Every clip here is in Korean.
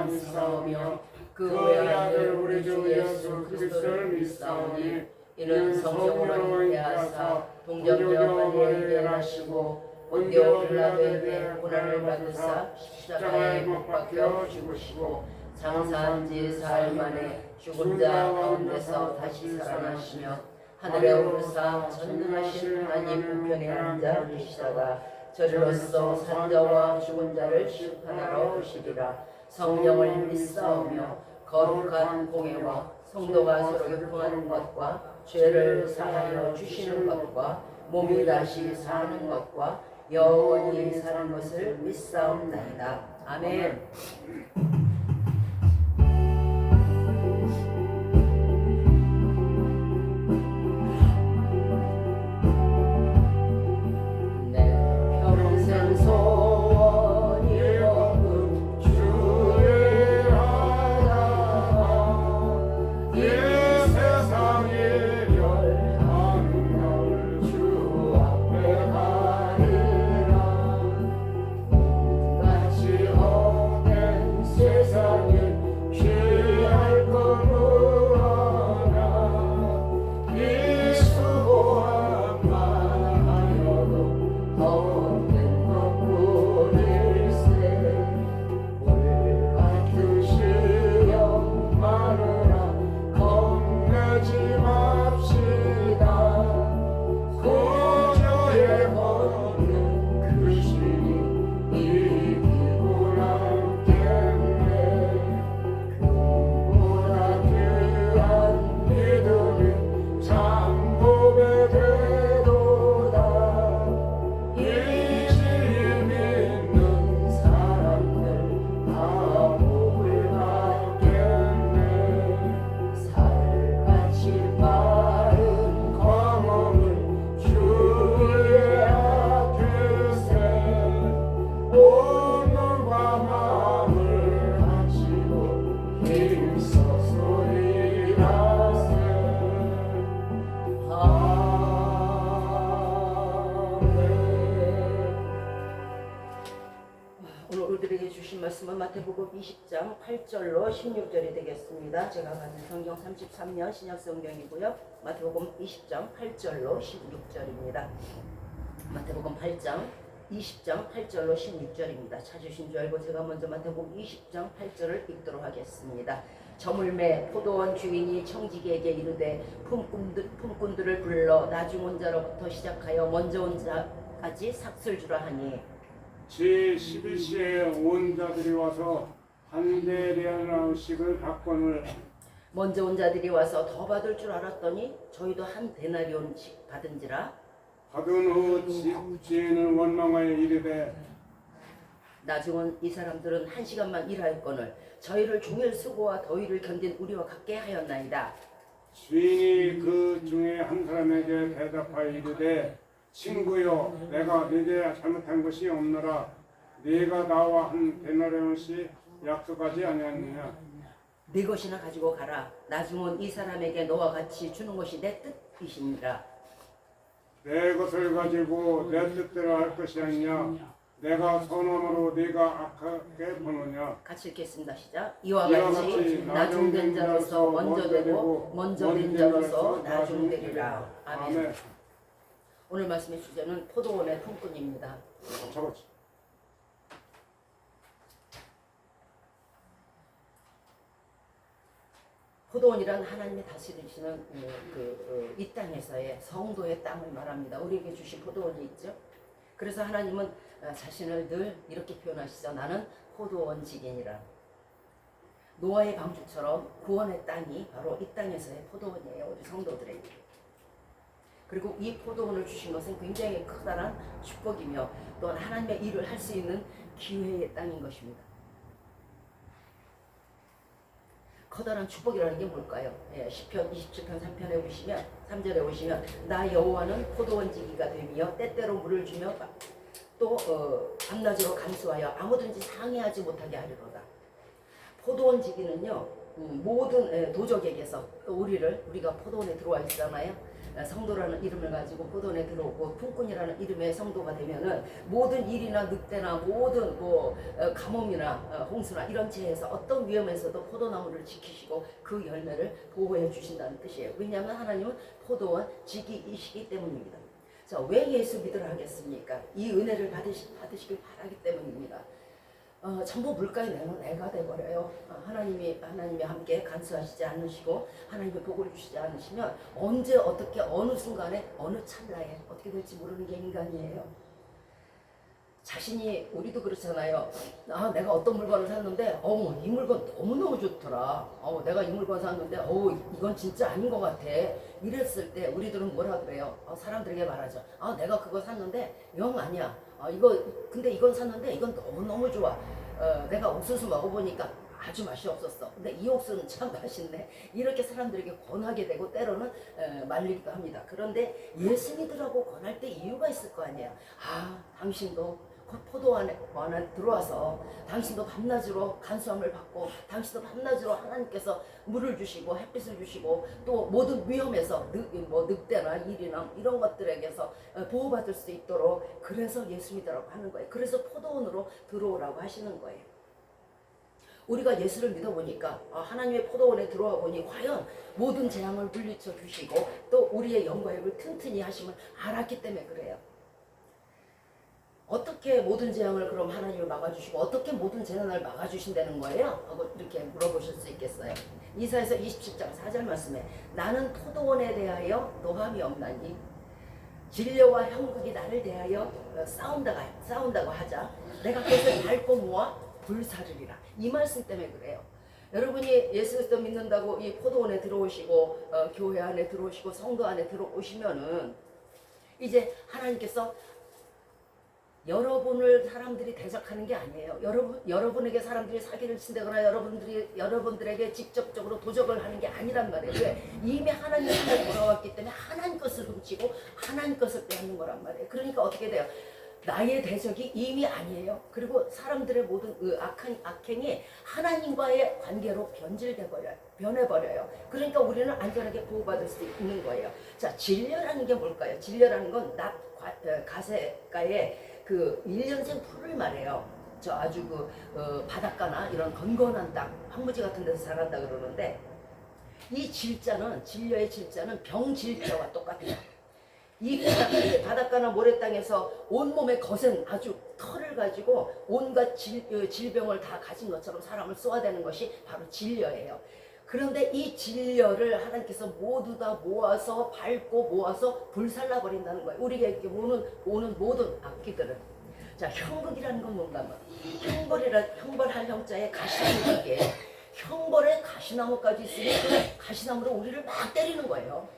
믿사오며 그 외아들 우리 주 예수 그리스도를 믿사오니 이는 성령으로 잉태하사 동정녀 마리아에게 나시고 본디오 빌라도에게 고난을 받으사 십자가에 못 박혀 죽으시고 장사한 지 사흘 만에 죽은 자 가운데서 다시 살아나시며 하늘에 오르사 전능하신 하나님 우편에 앉아 계시다가 저리로서 산자와 죽은 자를 심판하러 오시리라. 성령을 믿사오며 거룩한 공예와 성도가 서로 교통하는 것과 죄를 사하여 주시는 것과 몸이 다시 사는 것과 영원히 사는 것을 믿사옵나이다. 아멘. 우리들에게 주신 말씀은 마태복음 20장 8절로 16절이 되겠습니다. 제가 가진 성경 33년 신약성경이고요. 마태복음 20장 8절로 16절입니다. 마태복음 20장 8절로 16절입니다. 찾으신 줄 알고 제가 먼저 마태복음 20장 8절을 읽도록 하겠습니다. 저물매 포도원 주인이 청지기에게 이르되 품꾼들을 불러 나중 온 자로부터 시작하여 먼저 온 자까지 삭슬 주라 하니 제11시에 온 자들이 와서 한 데나리온씩을 받거늘 먼저 온 자들이 와서 더 받을 줄 알았더니 저희도 한 데나리온씩 받은지라. 받은 후 집주인은 원망하여 이르되 나중 온 이 사람들은 1시간만 일하였거늘 저희를 종일 수고와 더위를 견딘 우리와 같게 하였나이다. 주인이 그 중에 한 사람에게 대답하여 이르되 친구여, 내가 네게 잘못한 것이 없노라. 네가 나와 한 데나리온씩 약속하지 아니하느냐. 네 것이나 가지고 가라. 나중 온 이 사람에게 너와 같이 주는 것이 내 뜻이니라. 내 것을 가지고 내 뜻대로 할 것이 아니냐. 내가 선함으로 네가 악하게 보느냐. 같이 읽겠습니다. 시작. 이와 같이 나중된 자로서 먼저 되고 먼저 된 자로서 나중되리라. 아멘. 오늘 말씀의 주제는 포도원의 품꾼입니다. 포도원이란 하나님이 다스리시는 이 땅에서의 성도의 땅을 말합니다. 우리에게 주신 포도원이 있죠. 그래서 하나님은 자신을 늘 이렇게 표현하시죠. 나는 포도원 직인이라. 노아의 방주처럼 구원의 땅이 바로 이 땅에서의 포도원이에요. 우리 성도들에게. 그리고 이 포도원을 주신 것은 굉장히 커다란 축복이며 또한 하나님의 일을 할 수 있는 기회의 땅인 것입니다. 커다란 축복이라는 게 뭘까요? 시편 27편 3편에 보시면 3절에 보시면 나 여호와는 포도원지기가 되며 때때로 물을 주며 또 밤낮으로 감수하여 아무든지 상해하지 못하게 하리로다. 포도원지기는요 모든 도적에게서 우리가 포도원에 들어와 있잖아요. 성도라는 이름을 가지고 포도원에 들어오고 품꾼이라는 이름의 성도가 되면은 모든 일이나 늑대나 모든 가뭄이나 홍수나 이런 재해에서 어떤 위험에서도 포도나무를 지키시고 그 열매를 보호해 주신다는 뜻이에요. 왜냐하면 하나님은 포도원 지기이시기 때문입니다. 자, 왜 예수 믿으라 하겠습니까? 이 은혜를 받으시길 바라기 때문입니다. 전부 물가에 내놓은 애가 돼버려요. 하나님이 함께 간수하시지 않으시고 하나님의 복을 주시지 않으시면 언제 어떻게 어느 순간에 어느 찰나에 어떻게 될지 모르는 게 인간이에요. 자신이 우리도 그렇잖아요. 내가 어떤 물건을 샀는데 이 물건 너무너무 좋더라. 내가 이 물건 샀는데 이건 진짜 아닌 것 같아. 이랬을 때 우리들은 뭐라 그래요? 사람들에게 말하죠. 내가 그거 샀는데 영 아니야. 근데 이건 샀는데 이건 너무너무 좋아. 내가 옥수수 먹어보니까 아주 맛이 없었어. 근데 이 옥수수는 참 맛있네. 이렇게 사람들에게 권하게 되고 때로는 말리기도 합니다. 그런데 예수 믿으라고 권할 때 이유가 있을 거 아니야. 당신도 포도원 안에 들어와서 당신도 밤낮으로 간수함을 받고 당신도 밤낮으로 하나님께서 물을 주시고 햇빛을 주시고 또 모든 위험에서 늑대나 일이나 이런 것들에게서 보호받을 수 있도록 그래서 예수 믿으라고 하는 거예요. 그래서 포도원으로 들어오라고 하시는 거예요. 우리가 예수를 믿어보니까 하나님의 포도원에 들어와 보니 과연 모든 재앙을 물리쳐 주시고 또 우리의 영과역을 튼튼히 하심을 알았기 때문에 그래요. 어떻게 모든 재앙을 그럼 하나님이 막아주시고 어떻게 모든 재난을 막아주신다는 거예요? 하고 이렇게 물어보실 수 있겠어요. 이사야서 27장 4절 말씀에 나는 포도원에 대하여 노함이 없나니 진려와 형극이 나를 대하여 싸운다고 하자 내가 그것을 밟고 모아 불사르리라. 이 말씀 때문에 그래요. 여러분이 예수 그리스도 믿는다고 이 포도원에 들어오시고 교회 안에 들어오시고 성도 안에 들어오시면은 이제 하나님께서 여러분을 사람들이 대적하는 게 아니에요. 여러분에게 사람들이 사기를 친다거나 여러분들에게 직접적으로 도적을 하는 게 아니란 말이에요. 왜? 이미 하나님 손에 돌아왔기 때문에 하나님 것을 훔치고 하나님 것을 빼앗는 거란 말이에요. 그러니까 어떻게 돼요? 나의 대적이 이미 아니에요. 그리고 사람들의 모든 악행이 하나님과의 관계로 변해버려요. 그러니까 우리는 안전하게 보호받을 수 있는 거예요. 자, 진려라는 게 뭘까요? 진려라는 건 가세가의 그 1년생 풀을 말해요. 저 아주 바닷가나 이런 건건한 땅, 황무지 같은 데서 자란다 그러는데 이 진려의 질자는 병질자와 똑같아요. 이 바닷가나 모래땅에서 온몸에 거센 아주 털을 가지고 온갖 질병을 다 가진 것처럼 사람을 쏘아대는 것이 바로 진려예요. 그런데 이 진려를 하나님께서 모두 다 모아서 밟고 모아서 불살라 버린다는 거예요. 우리에게 오는 모든 악기들은. 자, 형극이라는 건 뭔가 형벌할 형자에 가시나무 게 형벌에 가시나무까지 있으니 그 가시나무로 우리를 막 때리는 거예요.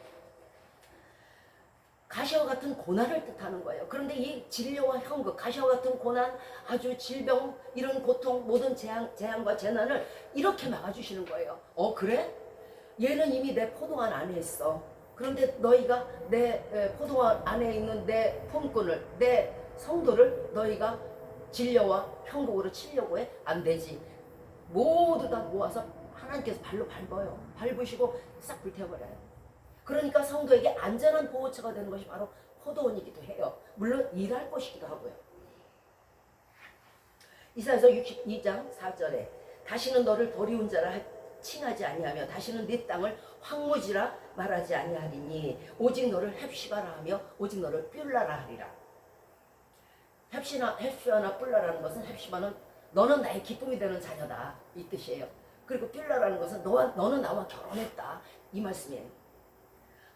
가시와 같은 고난을 뜻하는 거예요. 그런데 이 진려와 형극, 가시와 같은 고난, 아주 질병, 이런 고통, 모든 재앙과 재난을 이렇게 막아주시는 거예요. 그래? 얘는 이미 내 포도원 안에 있어. 그런데 너희가 내 포도원 안에 있는 내 품꾼을, 내 성도를 너희가 진려와 형극으로 치려고 해? 안 되지. 모두 다 모아서 하나님께서 발로 밟아요. 밟으시고 싹 불태워버려요. 그러니까 성도에게 안전한 보호처가 되는 것이 바로 포도원이기도 해요. 물론 일할 곳이기도 하고요. 이사야서 62장 4절에 다시는 너를 버리운 자라 칭하지 아니하며 다시는 네 땅을 황무지라 말하지 아니하리니 오직 너를 헵시바라 하며 오직 너를 뿔라라 하리라. 헵시바나 뿔라라는 것은 헵시바는 너는 나의 기쁨이 되는 자녀다 이 뜻이에요. 그리고 뿔라라는 것은 너는 나와 결혼했다 이 말씀이에요.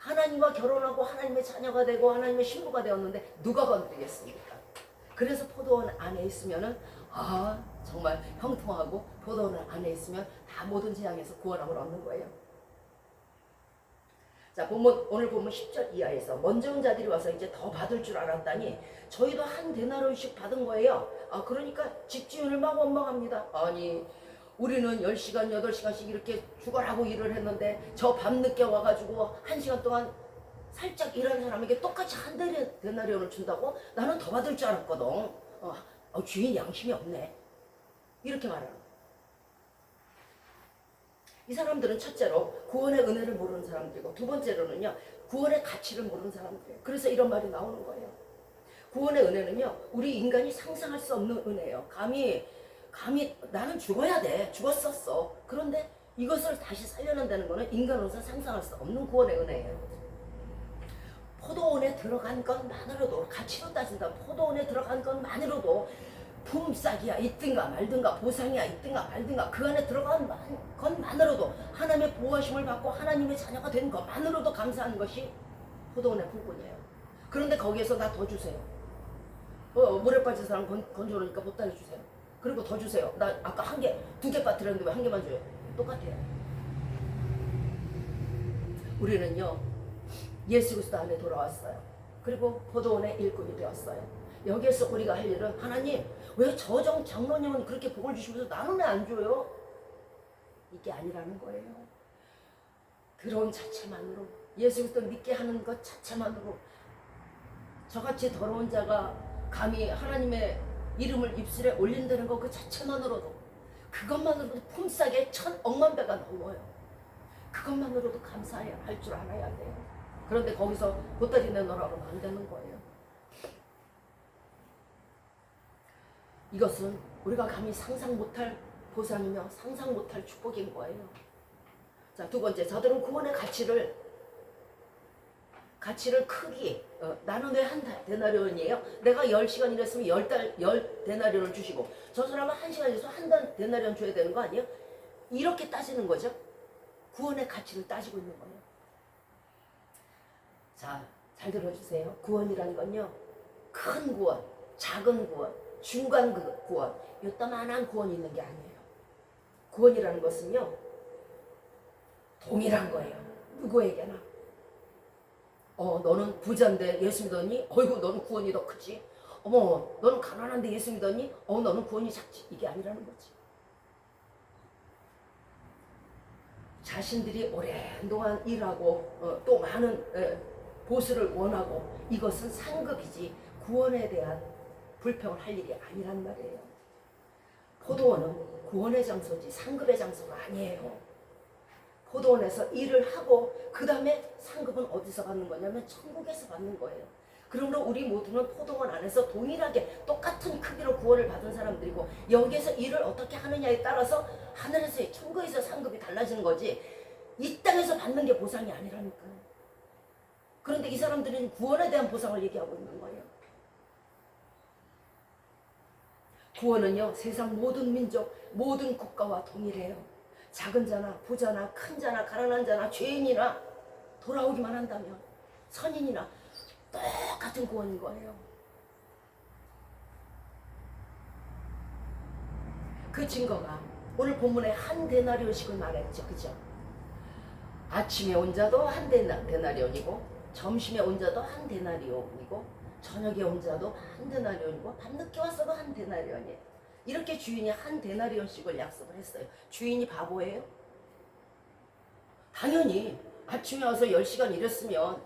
하나님과 결혼하고 하나님의 자녀가 되고 하나님의 신부가 되었는데 누가 건드리겠습니까? 그래서 포도원 안에 있으면은 정말 형통하고 포도원 안에 있으면 다 모든 재앙에서 구원함을 얻는 거예요. 자, 오늘 본문 10절 이하에서 먼저 온 자들이 와서 이제 더 받을 줄 알았다니 저희도 한 데나리온씩 받은 거예요. 그러니까 집주인을 막 원망합니다. 아니 우리는 10시간, 8시간씩 이렇게 죽어라고 일을 했는데 저 밤늦게 와가지고 1시간 동안 살짝 일하는 사람에게 똑같이 한 데나리온을 준다고? 나는 더 받을 줄 알았거든. 주인 양심이 없네. 이렇게 말하는 거예요. 이 사람들은 첫째로 구원의 은혜를 모르는 사람들이고 두 번째로는요 구원의 가치를 모르는 사람들이에요. 그래서 이런 말이 나오는 거예요. 구원의 은혜는요 우리 인간이 상상할 수 없는 은혜예요. 감히 나는 죽어야 돼. 죽었었어. 그런데 이것을 다시 살려낸다는 것은 인간으로서 상상할 수 없는 구원의 은혜예요. 포도원에 들어간 것만으로도 가치로 따진다면 포도원에 들어간 것만으로도 품삯이야 있든가 말든가 보상이야 있든가 말든가 그 안에 들어간 것만으로도 하나님의 보호하심을 받고 하나님의 자녀가 된 것만으로도 감사한 것이 포도원의 품꾼이에요. 그런데 거기에서 나 더 주세요. 물에 빠진 사람 건져오니까 보따리 주세요. 그리고 더 주세요. 나 아까 한 개, 두 개 빠뜨렸는데 왜 한 개만 줘요? 똑같아요. 우리는요 예수 그리스도 안에 돌아왔어요. 그리고 포도원의 일꾼이 되었어요. 여기에서 우리가 할 일은 하나님 왜 저정 장로님은 그렇게 복을 주시면서 나는 왜 안 줘요? 이게 아니라는 거예요. 들어온 자체만으로 예수 그리스도 믿게 하는 것 자체만으로 저같이 더러운 자가 감히 하나님의 이름을 입술에 올린다는 것 그 자체만으로도 그것만으로도 품삯에 1,000억만 배가 넘어요. 그것만으로도 감사해야 할 줄 알아야 돼요. 그런데 거기서 보따리 내놓으라고 하면 안 되는 거예요. 이것은 우리가 감히 상상 못할 보상이며 상상 못할 축복인 거예요. 자, 두 번째, 저들은 구원의 가치를 크기 나는 왜 한 데나리온이에요? 내가 10시간 일했으면 10 데나리온을 주시고 저 사람은 1시간 일해서 한 데나리온 줘야 되는 거 아니에요? 이렇게 따지는 거죠. 구원의 가치를 따지고 있는 거예요. 자, 잘 들어주세요. 구원이라는 건요 큰 구원, 작은 구원, 중간 구원, 요따만한 구원이 있는 게 아니에요. 구원이라는 것은요 동일한 거예요. 누구에게나. 너는 부자인데 예수 믿었니? 어이구 너는 구원이 더 크지. 어머 너는 가난한데 예수 믿었니? 너는 구원이 작지. 이게 아니라는 거지. 자신들이 오랜 동안 일하고 또 많은 보수를 원하고 이것은 상급이지 구원에 대한 불평을 할 일이 아니란 말이에요. 포도원은 구원의 장소지 상급의 장소가 아니에요. 포도원에서 일을 하고 그 다음에 상급은 어디서 받는 거냐면 천국에서 받는 거예요. 그러므로 우리 모두는 포도원 안에서 동일하게 똑같은 크기로 구원을 받은 사람들이고 여기에서 일을 어떻게 하느냐에 따라서 하늘에서 천국에서 상급이 달라지는 거지 이 땅에서 받는 게 보상이 아니라니까요. 그런데 이 사람들은 구원에 대한 보상을 얘기하고 있는 거예요. 구원은요 세상 모든 민족 모든 국가와 동일해요. 작은 자나 부자나 큰 자나 가난한 자나 죄인이나 돌아오기만 한다면 선인이나 똑같은 구원인 거예요. 그 증거가 오늘 본문에 한 데나리온씩을 말했죠. 그죠? 아침에 온 자도 한 데나리온이고 점심에 온 자도 한 데나리온이고 저녁에 온 자도 한 데나리온이고 밤늦게 왔어도 한 데나리온이에요. 이렇게 주인이 한 데나리온씩을 약속을 했어요. 주인이 바보예요? 당연히 아침에 와서 10시간 일했으면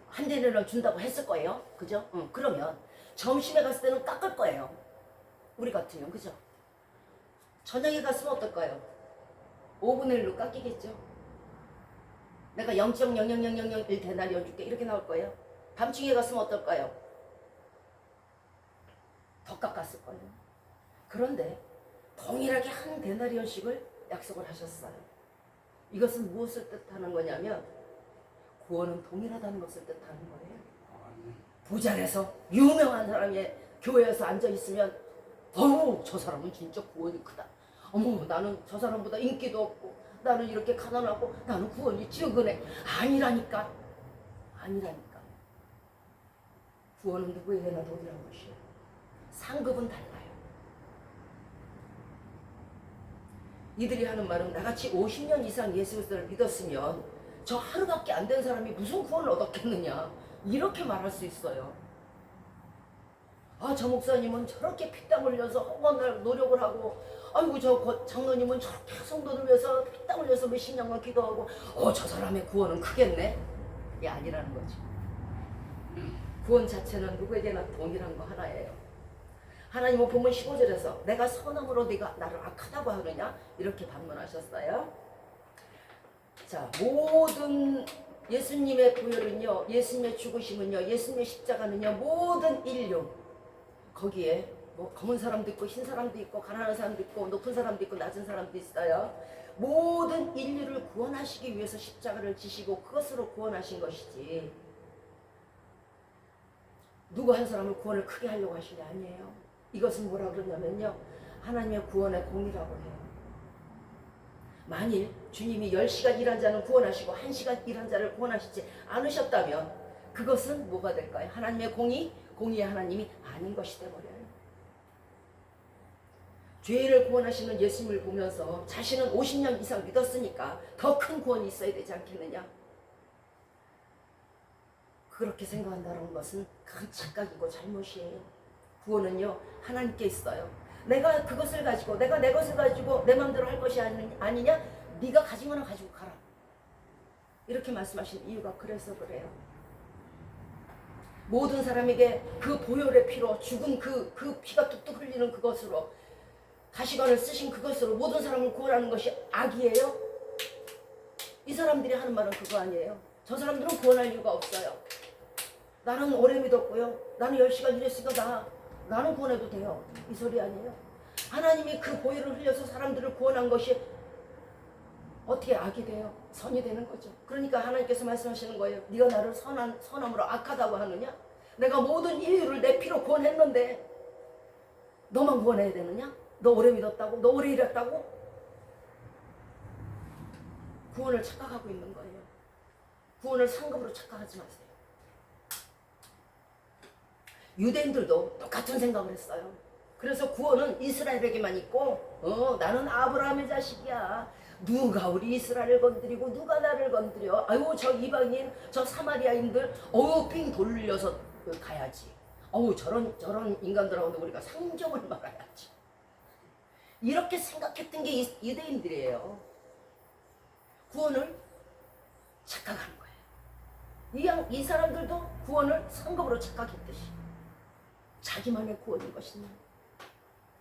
한 데나리온 준다고 했을 거예요. 그죠? 그러면 점심에 갔을 때는 깎을 거예요. 우리 같으면. 그죠? 저녁에 갔으면 어떨까요? 5분의 1로 깎이겠죠? 내가 0.00001 데나리온 줄게 이렇게 나올 거예요. 밤중에 갔으면 어떨까요? 더 깎았을 거예요. 그런데 동일하게 한 데나리온씩을 약속을 하셨어요. 이것은 무엇을 뜻하는 거냐면 구원은 동일하다는 것을 뜻하는 거예요. 부자에서 유명한 사람이 교회에서 앉아있으면 어우 저 사람은 진짜 구원이 크다. 어머 나는 저 사람보다 인기도 없고 나는 이렇게 가난하고 나는 구원이 적으네. 아니라니까. 구원은 누구에게나 동일한 것이에요. 상급은 달라요. 이들이 하는 말은 나같이 50년 이상 예수 그리스도를 믿었으면 저 하루밖에 안 된 사람이 무슨 구원을 얻었겠느냐 이렇게 말할 수 있어요. 저 목사님은 저렇게 피땀 흘려서 허건날 노력을 하고 아이고 저 장로님은 저렇게 성도들 위해서 피땀 흘려서 몇십 년간 기도하고 저 사람의 구원은 크겠네. 이게 아니라는 거지. 구원 자체는 누구에게나 동일한 거 하나예요. 하나님은 본문 15절에서 내가 선함으로 네가 나를 악하다고 하느냐 이렇게 반문하셨어요. 자, 모든 예수님의 보혈은요, 예수님의 죽으심은요, 예수님의 십자가는요, 모든 인류 거기에 뭐 검은 사람도 있고 흰 사람도 있고 가난한 사람도 있고 높은 사람도 있고 낮은 사람도 있어요. 모든 인류를 구원하시기 위해서 십자가를 지시고 그것으로 구원하신 것이지 누구 한 사람을 구원을 크게 하려고 하신 게 아니에요. 이것은 뭐라 그러냐면요, 하나님의 구원의 공이라고 해요. 만일 주님이 10시간 일한 자는 구원하시고 1시간 일한 자를 구원하시지 않으셨다면 그것은 뭐가 될까요? 하나님의 공의의 하나님이 아닌 것이 되어버려요. 죄인을 구원하시는 예수님을 보면서 자신은 50년 이상 믿었으니까 더 큰 구원이 있어야 되지 않겠느냐? 그렇게 생각한다는 것은 큰 착각이고 잘못이에요. 구원은요, 하나님께 있어요. 내가 그것을 가지고 내가 내 것을 가지고 내 마음대로 할 것이 아니냐? 네가 가진 거나 가지고 가라. 이렇게 말씀하신 이유가 그래서 그래요. 모든 사람에게 그 보혈의 피로 죽은 그 피가 뚝뚝 흘리는 그것으로 가시관을 쓰신 그것으로 모든 사람을 구원하는 것이 악이에요? 이 사람들이 하는 말은 그거 아니에요. 저 사람들은 구원할 이유가 없어요. 나는 오래 믿었고요. 나는 10시간 일했으니까 나는 구원해도 돼요. 이 소리 아니에요. 하나님이 그 보혈을 흘려서 사람들을 구원한 것이 어떻게 악이 돼요? 선이 되는 거죠. 그러니까 하나님께서 말씀하시는 거예요. 네가 나를 선함으로 악하다고 하느냐? 내가 모든 인류를 내 피로 구원했는데 너만 구원해야 되느냐? 너 오래 믿었다고? 너 오래 일했다고? 구원을 착각하고 있는 거예요. 구원을 상급으로 착각하지 마세요. 유대인들도 똑같은 생각을 했어요. 그래서 구원은 이스라엘에게만 있고 나는 아브라함의 자식이야. 누가 우리 이스라엘을 건드리고 누가 나를 건드려. 아유 저 이방인 저 사마리아인들 삥 돌려서 가야지. 저런 인간들하고는 우리가 상종을 말아야지. 이렇게 생각했던 게 유대인들이에요. 구원을 착각하는 거예요. 이 사람들도 구원을 상급으로 착각했듯이 자기만의 구원인 것이냐.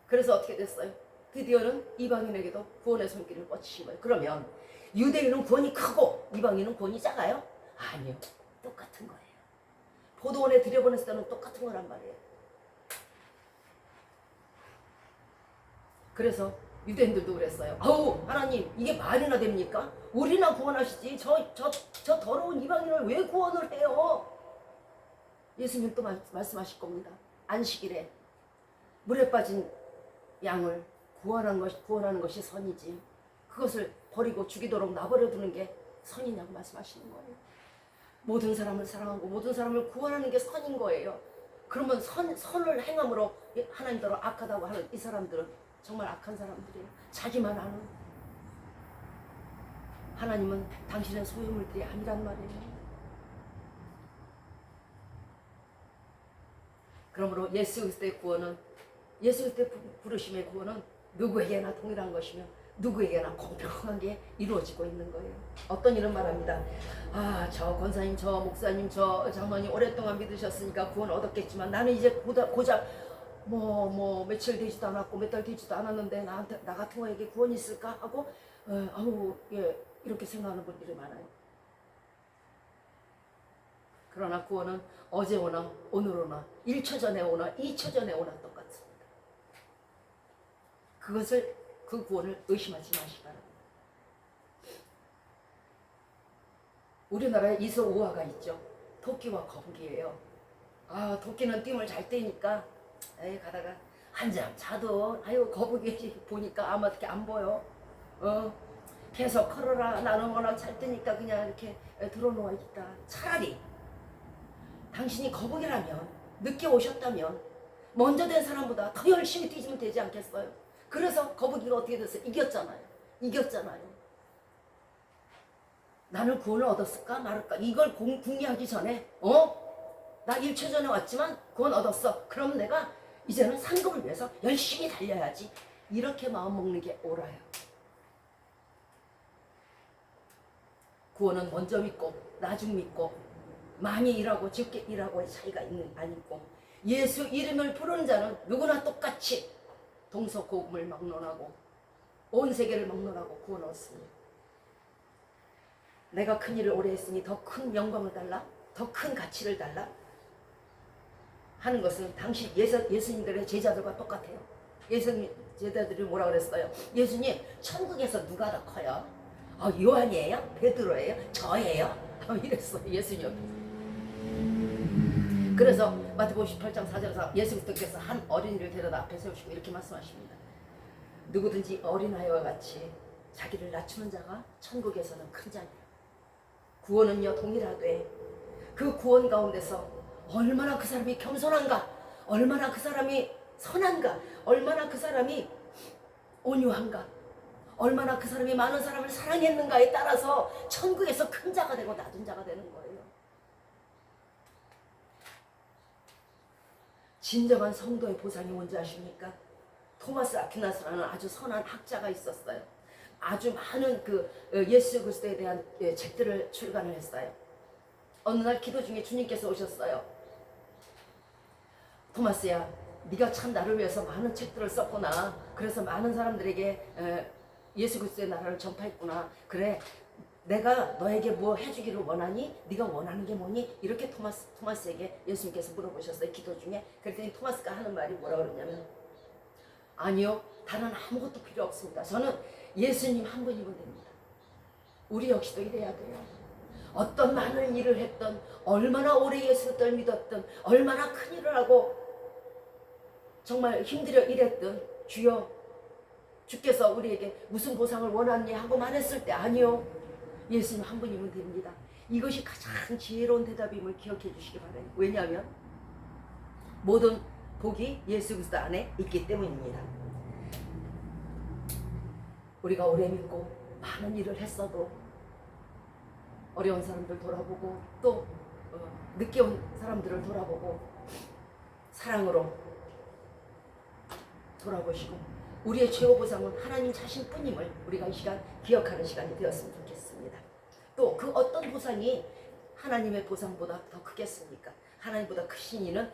그래서 어떻게 됐어요? 드디어는 이방인에게도 구원의 손길을 뻗치신 거예요. 그러면 유대인은 구원이 크고 이방인은 구원이 작아요? 아니요. 똑같은 거예요. 포도원에 들여보냈을 때는 똑같은 거란 말이에요. 그래서 유대인들도 그랬어요. 하나님 이게 말이나 됩니까? 우리나 구원하시지 저 더러운 이방인을 왜 구원을 해요? 예수님 또 말씀하실 겁니다. 안식일에 물에 빠진 양을 구원하는 것이 선이지 그것을 버리고 죽이도록 놔버려 두는 게 선이냐고 말씀하시는 거예요. 모든 사람을 사랑하고 모든 사람을 구원하는 게 선인 거예요. 그러면 선을 행함으로 하나님대로 악하다고 하는 이 사람들은 정말 악한 사람들이에요. 자기만 아는. 하나님은 당신의 소유물들이 아니란 말이에요. 그러므로 예수 그리스도의 구원은 예수 그리스도의 부르심의 구원은 누구에게나 동일한 것이며 누구에게나 공평하게 이루어지고 있는 거예요. 어떤 이런 말합니다. 저 권사님, 저 목사님, 저 장로님 오랫동안 믿으셨으니까 구원 얻었겠지만 나는 이제 고작 며칠 되지도 않았고 몇 달 되지도 않았는데 나 같은 거에게 구원이 있을까 하고 이렇게 생각하는 분들이 많아요. 그러나 구원은 어제 오나 오늘 오나 1초 전에 오나 2초 전에 오나 똑같습니다. 그 구원을 의심하지 마시기 바랍니다. 우리나라에 이소우화가 있죠. 토끼와 거북이에요. 토끼는 띠을 잘 떼니까 가다가 한참 자도 거북이 보니까 아마 어떻게 안 보여. 계속 걸어라. 나는 워낙 잘 뜨니까 그냥 이렇게 들어놓아 있다. 차라리 당신이 거북이라면 늦게 오셨다면 먼저 된 사람보다 더 열심히 뛰시면 되지 않겠어요? 그래서 거북이가 어떻게 됐어요? 이겼잖아요. 나는 구원을 얻었을까 말을까 이걸 궁리하기 전에 나 1초 전에 왔지만 구원 얻었어. 그럼 내가 이제는 상급을 위해서 열심히 달려야지. 이렇게 마음 먹는 게 옳아요. 구원은 먼저 믿고 나중 믿고 많이 일하고 적게 일하고의 차이가 아니고 예수 이름을 부르는 자는 누구나 똑같이 동서고금을 막론하고 온 세계를 막론하고 구원 얻습니다. 내가 큰 일을 오래 했으니 더 큰 영광을 달라? 더 큰 가치를 달라? 하는 것은 당시 예수님들의 제자들과 똑같아요. 예수님 제자들이 뭐라 그랬어요? 예수님, 천국에서 누가 더 커요? 요한이에요? 베드로예요? 저예요? 이랬어요, 예수님. 그래서 마태복음 18장 4절에서 예수님께서 한 어린이를 데려다 앞에 세우시고 이렇게 말씀하십니다. 누구든지 어린아이와 같이 자기를 낮추는 자가 천국에서는 큰 자니라. 구원은요 동일하되 그 구원 가운데서 얼마나 그 사람이 겸손한가, 얼마나 그 사람이 선한가, 얼마나 그 사람이 온유한가, 얼마나 그 사람이 많은 사람을 사랑했는가에 따라서 천국에서 큰 자가 되고 낮은 자가 되는 거예요. 진정한 성도의 보상이 뭔지 아십니까? 토마스 아퀴나스라는 아주 선한 학자가 있었어요. 아주 많은 예수 그리스도에 대한 책들을 출간을 했어요. 어느 날 기도 중에 주님께서 오셨어요. 토마스야, 네가 참 나를 위해서 많은 책들을 썼구나. 그래서 많은 사람들에게 예수 그리스도의 나라를 전파했구나. 그래, 내가 너에게 뭐 해주기를 원하니? 네가 원하는 게 뭐니? 이렇게 토마스에게 예수님께서 물어보셨어요, 기도 중에. 그랬더니 토마스가 하는 말이 뭐라 그러냐면, 아니요, 다른 아무것도 필요 없습니다. 저는 예수님 한 분이면 됩니다. 우리 역시도 이래야 돼요. 어떤 많은 일을 했던, 얼마나 오래 예수를 믿었던, 얼마나 큰 일을 하고 정말 힘들어 일했던, 주여, 주께서 우리에게 무슨 보상을 원하니 하고 말했을 때, 아니요, 예수님 한 분이면 됩니다. 이것이 가장 지혜로운 대답임을 기억해 주시기 바랍니다. 왜냐하면 모든 복이 예수 그리스도 안에 있기 때문입니다. 우리가 오래 믿고 많은 일을 했어도 어려운 사람들 돌아보고 또 늦게 온 사람들을 돌아보고 사랑으로 돌아보시고 우리의 최고 보상은 하나님 자신뿐임을 우리가 이 시간 기억하는 시간이 되었으면 좋겠습니다. 또 그 어떤 보상이 하나님의 보상보다 더 크겠습니까? 하나님보다 크신 이는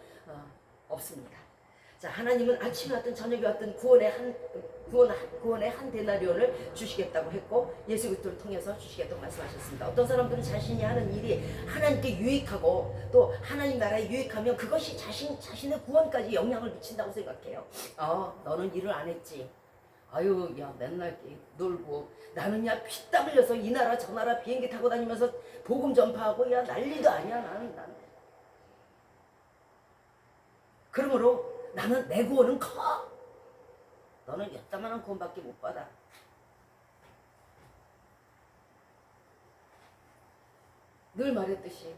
없습니다. 자, 하나님은 아침에 왔든 저녁에 왔든 구원의 한 데나리온을 주시겠다고 했고 예수 그리스도를 통해서 주시겠다고 말씀하셨습니다. 어떤 사람들은 자신이 하는 일이 하나님께 유익하고 또 하나님 나라에 유익하면 그것이 자신의 구원까지 영향을 미친다고 생각해요. 너는 일을 안 했지. 아유, 야, 맨날 놀고 나는 야 피땀 흘려서 이 나라 저 나라 비행기 타고 다니면서 복음 전파하고 야 난리도 아니야. 나는 그러므로 나는 내 구원은 커. 너는 여따만한 구원밖에 못 받아. 늘 말했듯이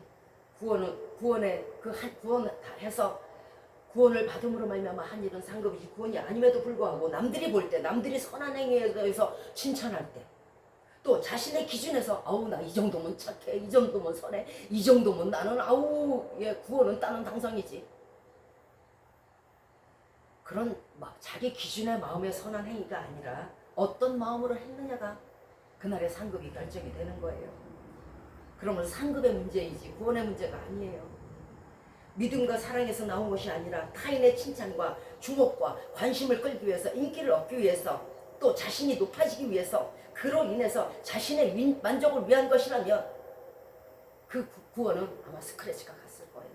구원을 다 해서 구원을 받음으로 말미암아 한 일은 상급이지 구원이 아님에도 불구하고 남들이 볼 때, 남들이 선한 행위에 대해서 칭찬할 때, 또 자신의 기준에서 아우 나 이 정도면 착해, 이 정도면 선해, 이 정도면 나는 아우 구원은 따는 당상이지. 그런 자기 기준의 마음의 선한 행위가 아니라 어떤 마음으로 했느냐가 그날의 상급이 결정이 되는 거예요. 그러면 상급의 문제이지 구원의 문제가 아니에요. 믿음과 사랑에서 나온 것이 아니라 타인의 칭찬과 주목과 관심을 끌기 위해서, 인기를 얻기 위해서, 또 자신이 높아지기 위해서, 그로 인해서 자신의 만족을 위한 것이라면 그 구원은 아마 스크래치가 갔을 거예요.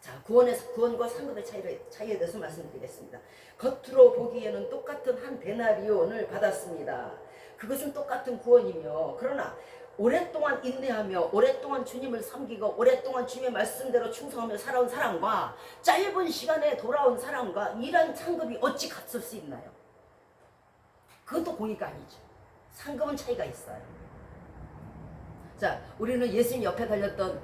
자, 구원과 상급의 차이에 대해서 말씀드리겠습니다. 겉으로 보기에는 똑같은 한 데나리온을 받았습니다. 그것은 똑같은 구원이며, 그러나 오랫동안 인내하며 오랫동안 주님을 섬기고 오랫동안 주님의 말씀대로 충성하며 살아온 사람과 짧은 시간에 돌아온 사람과 이런 상급이 어찌 같을 수 있나요? 그것도 공의가 아니죠. 상급은 차이가 있어요. 자, 우리는 예수님 옆에 달렸던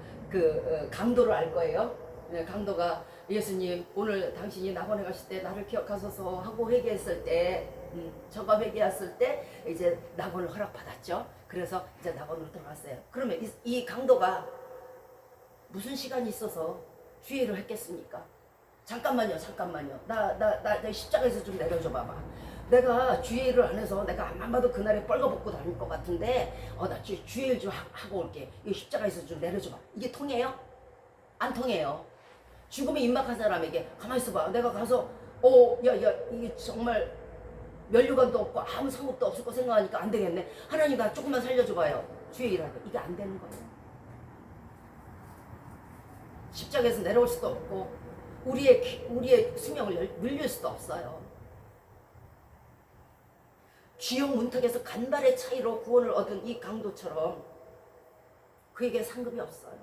강도를 알 거예요. 강도가 예수님 오늘 당신이 낙원에 가실 때 나를 기억하소서 하고 회개했을 때 저가 회개했을 때 이제 낙원을 허락받았죠. 그래서 이제 낙원으로 들어갔어요. 그러면 이 강도가 무슨 시간이 있어서 주의를 했겠습니까? 잠깐만요. 나 십자가에서 좀 내려줘 봐봐. 내가 주의를 안 해서 내가 앞만 봐도 그날에 뻘거벗고 다닐 것 같은데 나 주의를 좀 하고 올게. 이 십자가에서 좀 내려줘 봐. 이게 통해요? 안 통해요. 죽음에 임박한 사람에게 가만히 있어봐. 내가 가서 이게 정말 면류관도 없고 아무 상급도 없을 거 생각하니까 안 되겠네. 하나님 나 조금만 살려줘봐요. 주의 일하게. 이게 안 되는 거예요. 십자가에서 내려올 수도 없고 우리의 수명을 물릴 수도 없어요. 쥐용 문턱에서 간발의 차이로 구원을 얻은 이 강도처럼 그에게 상급이 없어요.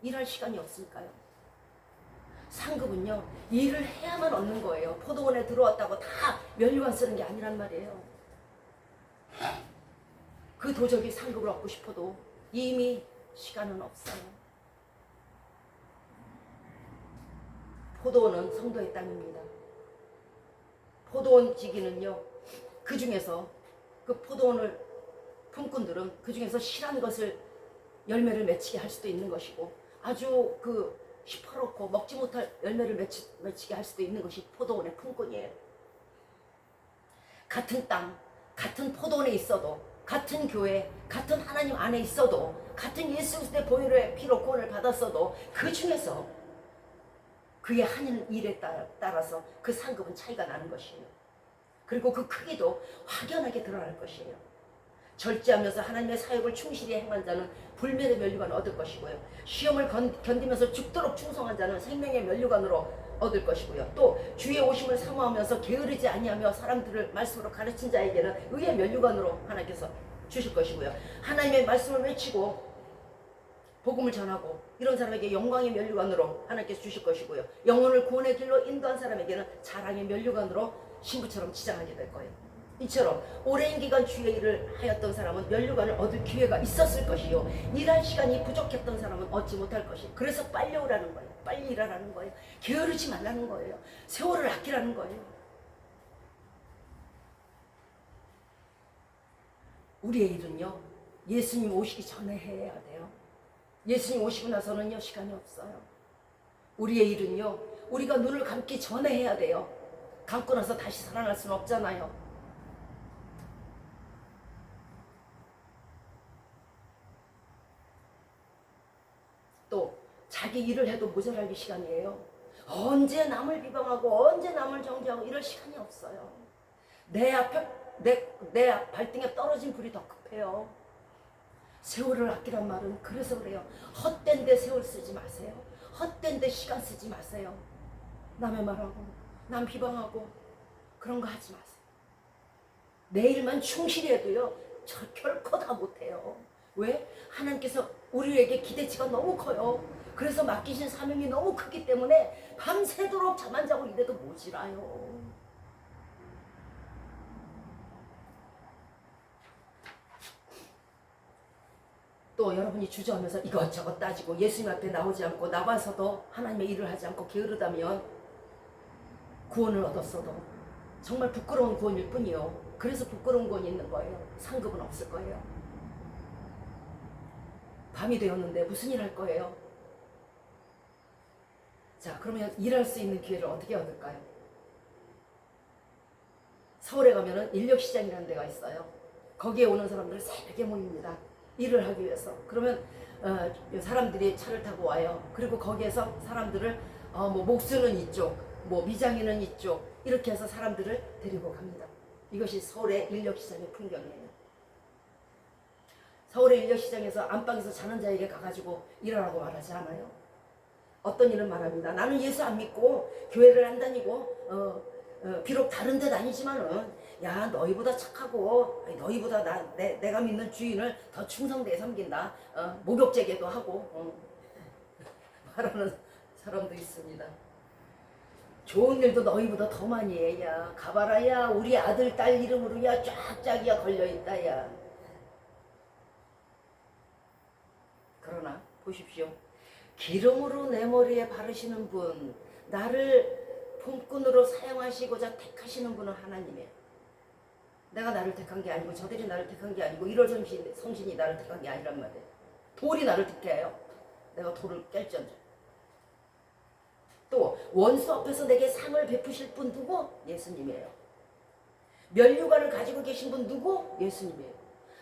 일할 시간이 없으니까요. 상급은요, 일을 해야만 얻는 거예요. 포도원에 들어왔다고 다 면류관 쓰는 게 아니란 말이에요. 그 도적이 상급을 얻고 싶어도 이미 시간은 없어요. 포도원은 성도의 땅입니다. 포도원 지기는요, 그 중에서 그 포도원을 품꾼들은 그 중에서 실한 것을 열매를 맺히게 할 수도 있는 것이고, 아주 그 시퍼렇고 먹지 못할 열매를 맺히게 할 수도 있는 것이 포도원의 품꾼이에요. 같은 땅, 같은 포도원에 있어도, 같은 교회, 같은 하나님 안에 있어도, 같은 예수 그리스도의 보혈의 피로 구원을 받았어도 그 중에서 그의 하는 일에 따라서 그 상급은 차이가 나는 것이에요. 그리고 그 크기도 확연하게 드러날 것이에요. 절제하면서 하나님의 사역을 충실히 행한 자는 불멸의 면류관을 얻을 것이고요. 시험을 견디면서 죽도록 충성한 자는 생명의 면류관으로 얻을 것이고요. 또 주의 오심을 사모하면서 게으르지 아니하며 사람들을 말씀으로 가르친 자에게는 의의 면류관으로 하나님께서 주실 것이고요. 하나님의 말씀을 외치고 복음을 전하고 이런 사람에게 영광의 면류관으로 하나님께서 주실 것이고요. 영혼을 구원의 길로 인도한 사람에게는 자랑의 면류관으로 신부처럼 지장하게 될 거예요. 이처럼 오랜 기간 주의 일을 하였던 사람은 면류관을 얻을 기회가 있었을 것이요, 일할 시간이 부족했던 사람은 얻지 못할 것이에요. 그래서 빨리 오라는 거예요. 빨리 일하라는 거예요. 게으르지 말라는 거예요. 세월을 아끼라는 거예요. 우리의 일은요, 예수님 오시기 전에 해야 돼요. 예수님 오시고 나서는요, 시간이 없어요. 우리의 일은요, 우리가 눈을 감기 전에 해야 돼요. 감고 나서 다시 살아날 수는 없잖아요. 또 자기 일을 해도 모자랄 시간이에요. 언제 남을 비방하고 언제 남을 정죄하고 이럴 시간이 없어요. 내 앞에 내 발등에 떨어진 불이 더 급해요. 세월을 아끼란 말은 그래서 그래요. 헛된 데 세월 쓰지 마세요. 헛된 데 시간 쓰지 마세요. 남의 말하고 남 비방하고 그런 거 하지 마세요. 내 일만 충실히 해도요, 결코 다 못해요. 왜? 하나님께서 우리에게 기대치가 너무 커요. 그래서 맡기신 사명이 너무 크기 때문에 밤새도록 잠 안 자고 이래도 모자라요. 또 여러분이 주저하면서 이것저것 따지고 예수님 앞에 나오지 않고 나와서도 하나님의 일을 하지 않고 게으르다면 구원을 얻었어도 정말 부끄러운 구원일 뿐이요. 그래서 부끄러운 구원이 있는 거예요. 상급은 없을 거예요. 밤이 되었는데 무슨 일 할 거예요? 자, 그러면 일할 수 있는 기회를 어떻게 얻을까요? 서울에 가면은 인력시장이라는 데가 있어요. 거기에 오는 사람들 새벽에 모입니다. 일을 하기 위해서. 그러면 사람들이 차를 타고 와요. 그리고 거기에서 사람들을 뭐 목수는 이쪽, 뭐 미장이는 이쪽, 이렇게 해서 사람들을 데리고 갑니다. 이것이 서울의 인력시장의 풍경이에요. 서울의 인력시장에서 안방에서 자는 자에게 가가지고 일하라고 말하지 않아요. 어떤 일은 말합니다. 나는 예수 안 믿고 교회를 안 다니고 비록 다른 데 다니지만은 야, 너희보다 착하고 너희보다 내가 믿는 주인을 더 충성되게 섬긴다. 목욕제계도 하고 말하는 사람도 있습니다. 좋은 일도 너희보다 더 많이 해. 야, 가봐라. 야, 우리 아들 딸 이름으로 야 쫙쫙이야 걸려있다. 야. 그러나 보십시오. 기름으로 내 머리에 바르시는 분, 나를 품꾼으로 사용하시고자 택하시는 분은 하나님이에요. 내가 나를 택한 게 아니고 저들이 나를 택한 게 아니고 1월 성신이 나를 택한 게 아니란 말이에요. 돌이 나를 택해요. 내가 돌을 깰지언정. 또 원수 앞에서 내게 상을 베푸실 분 누구? 예수님이에요. 면류관을 가지고 계신 분 누구? 예수님이에요.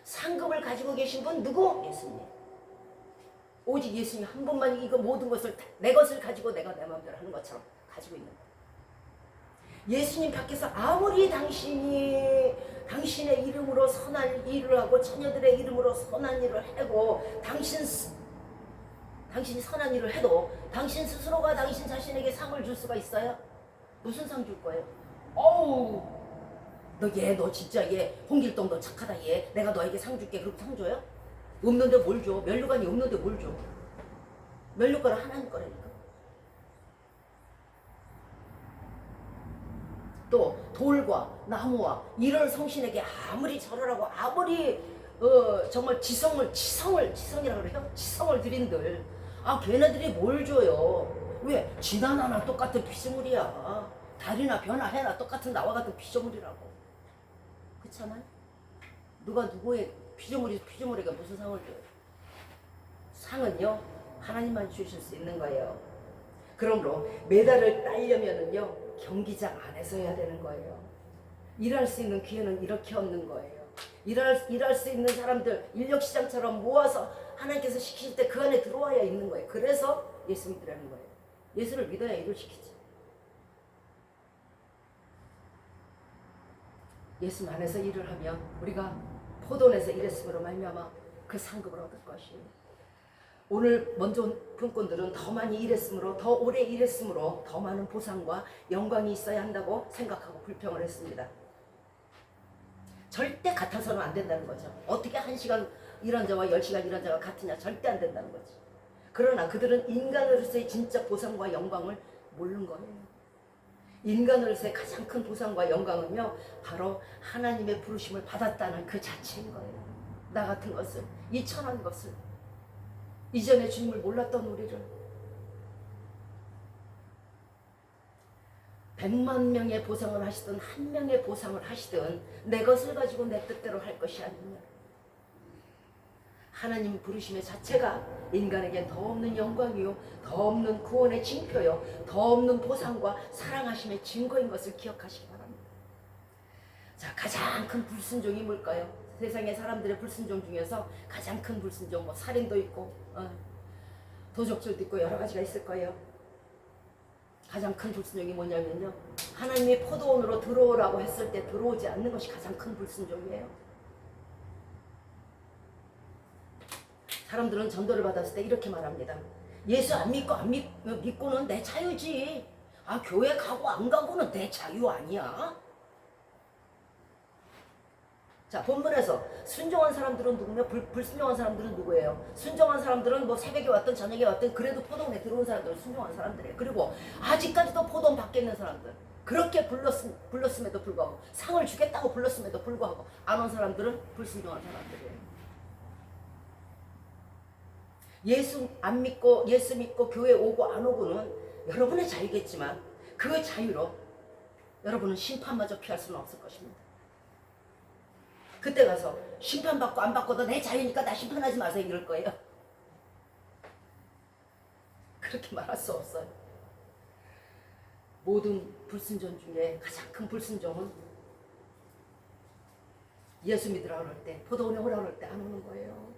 상급을 가지고 계신 분 누구? 예수님이에요. 오직 예수님 한 분만 이거 모든 것을 내 것을 가지고 내가 내 마음대로 하는 것처럼 가지고 있는 거예요. 예수님 밖에서 아무리 당신의 이름으로 선한 일을 하고 처녀들의 이름으로 선한 일을 하고 당신이 선한 일을 해도 당신 스스로가 당신 자신에게 상을 줄 수가 있어요? 무슨 상 줄 거예요? 어우, 너 진짜 얘 홍길동 너 착하다 얘 내가 너에게 상 줄게. 그렇게 상 줘요? 없는데 뭘 줘? 면류관이 없는데 뭘 줘? 면류관은 하나님 거라니까. 또 돌과 나무와 이런 성신에게 아무리 절하라고 아무리 정말 지성이라고 그래요? 지성을 드린들 걔네들이 뭘 줘요? 왜? 지나 나나 똑같은 피조물이야. 달이나 변화 해나 똑같은 나와 같은 피조물이라고. 그렇잖아요? 누가 누구의 피조물에게 무슨 상을 줘요? 상은요 하나님만 주실 수 있는 거예요. 그러므로 메달을 따려면은요 경기장 안에서 해야 되는 거예요. 일할 수 있는 기회는 이렇게 얻는 거예요. 일할 수 있는 사람들 인력시장처럼 모아서 하나님께서 시키실 때 그 안에 들어와야 있는 거예요. 그래서 예수 믿으라는 거예요. 예수를 믿어야 일을 시키지. 예수 안에서 일을 하면 우리가 포도원에서 일했으므로 말미암아 그 상급을 얻을 것이에요. 오늘 먼저 분권들은 더 많이 일했으므로 더 오래 일했으므로 더 많은 보상과 영광이 있어야 한다고 생각하고 불평을 했습니다. 절대 같아서는 안 된다는 거죠. 어떻게 1시간 일한 자와 10시간 일한 자가 같으냐. 절대 안 된다는 거지. 그러나 그들은 인간으로서의 진짜 보상과 영광을 모르는 거예요. 인간으로서의 가장 큰 보상과 영광은요 바로 하나님의 부르심을 받았다는 그 자체인 거예요. 나 같은 것을, 이 천한 것을, 이전에 주님을 몰랐던 우리를 100만 명의 보상을 하시든 1명의 보상을 하시든 내 것을 가지고 내 뜻대로 할 것이 아니냐. 하나님 부르심의 자체가 인간에겐 더 없는 영광이요 더 없는 구원의 징표요 더 없는 보상과 사랑하심의 증거인 것을 기억하시기 바랍니다. 자, 가장 큰 불순종이 뭘까요? 세상의 사람들의 불순종 중에서 가장 큰 불순종, 뭐 살인도 있고 도적질도 있고 여러 가지가 있을 거예요. 가장 큰 불순종이 뭐냐면요, 하나님의 포도원으로 들어오라고 했을 때 들어오지 않는 것이 가장 큰 불순종이에요. 사람들은 전도를 받았을 때 이렇게 말합니다. 예수 안 믿고는 내 자유지. 교회 가고 안 가고는 내 자유 아니야. 자, 본문에서 순종한 사람들은 누구며 불순종한 사람들은 누구예요? 순종한 사람들은 뭐 새벽에 왔든 저녁에 왔든 그래도 포도원에 들어온 사람들은 순종한 사람들이에요. 그리고 아직까지도 포도원 밖에 있는 사람들, 그렇게 불렀음에도 불구하고, 상을 주겠다고 불렀음에도 불구하고 안 온 사람들은 불순종한 사람들이에요. 예수 믿고 교회 오고 안 오고는 여러분의 자유겠지만 그 자유로 여러분은 심판마저 피할 수는 없을 것입니다. 그때 가서 심판받고 안 받고도 내 자유니까 나 심판하지 마세요 이럴 거예요. 그렇게 말할 수 없어요. 모든 불순종 중에 가장 큰 불순종은 예수 믿으라 그럴 때, 포도원에 오라 그럴 때 안 오는 거예요.